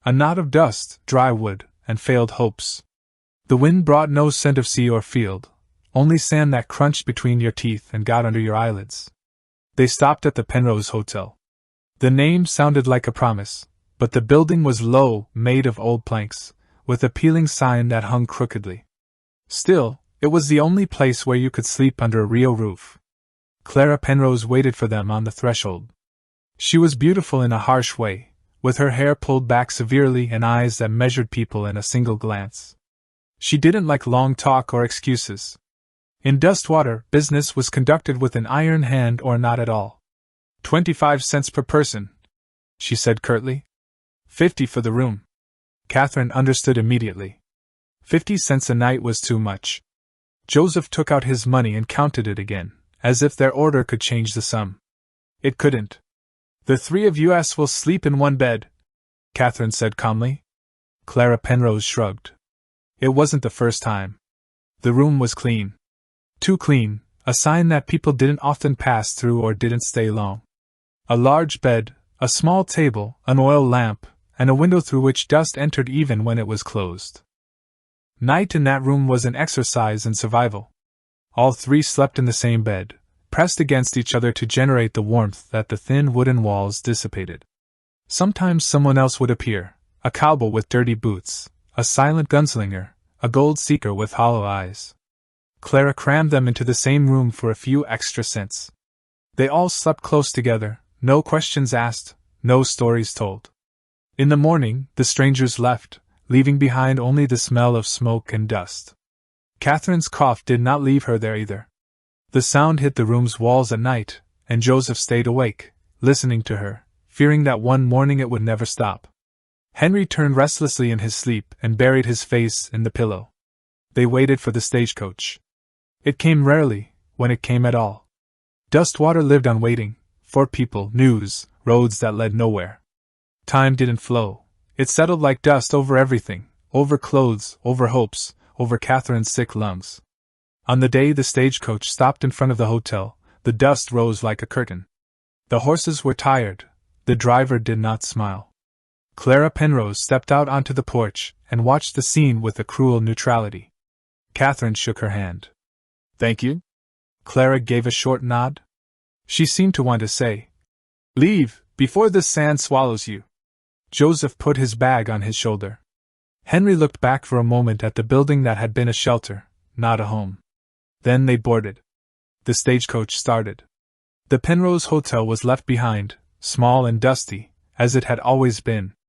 A knot of dust, dry wood, and failed hopes. The wind brought no scent of sea or field, only sand that crunched between your teeth and got under your eyelids. They stopped at the Penrose Hotel. The name sounded like a promise, but the building was low, made of old planks, with a peeling sign that hung crookedly. Still, it was the only place where you could sleep under a real roof. Clara Penrose waited for them on the threshold. She was beautiful in a harsh way, with her hair pulled back severely and eyes that measured people in a single glance. She didn't like long talk or excuses. In Dustwater, business was conducted with an iron hand or not at all. 25 cents per person, she said curtly. 50 for the room. Catherine understood immediately. 50 cents a night was too much. Joseph took out his money and counted it again, as if their order could change the sum. It couldn't. The three of us will sleep in one bed, Catherine said calmly. Clara Penrose shrugged. It wasn't the first time. The room was clean. Too clean, a sign that people didn't often pass through or didn't stay long. A large bed, a small table, an oil lamp, and a window through which dust entered even when it was closed. Night in that room was an exercise in survival. All three slept in the same bed, pressed against each other to generate the warmth that the thin wooden walls dissipated. Sometimes someone else would appear, a cowboy with dirty boots, a silent gunslinger, a gold seeker with hollow eyes. Clara crammed them into the same room for a few extra cents. They all slept close together, no questions asked, no stories told. In the morning, the strangers left, leaving behind only the smell of smoke and dust. Catherine's cough did not leave her there either. The sound hit the room's walls at night, and Joseph stayed awake, listening to her, fearing that one morning it would never stop. Henry turned restlessly in his sleep and buried his face in the pillow. They waited for the stagecoach. It came rarely, when it came at all. Dustwater lived on waiting, for people, news, roads that led nowhere. Time didn't flow. It settled like dust over everything, over clothes, over hopes, over Catherine's sick lungs. On the day the stagecoach stopped in front of the hotel, the dust rose like a curtain. The horses were tired. The driver did not smile. Clara Penrose stepped out onto the porch and watched the scene with a cruel neutrality. Catherine shook her hand. "Thank you?" Clara gave a short nod. She seemed to want to say, "Leave, before the sand swallows you." Joseph put his bag on his shoulder. Henry looked back for a moment at the building that had been a shelter, not a home. Then they boarded. The stagecoach started. The Penrose Hotel was left behind, small and dusty, as it had always been,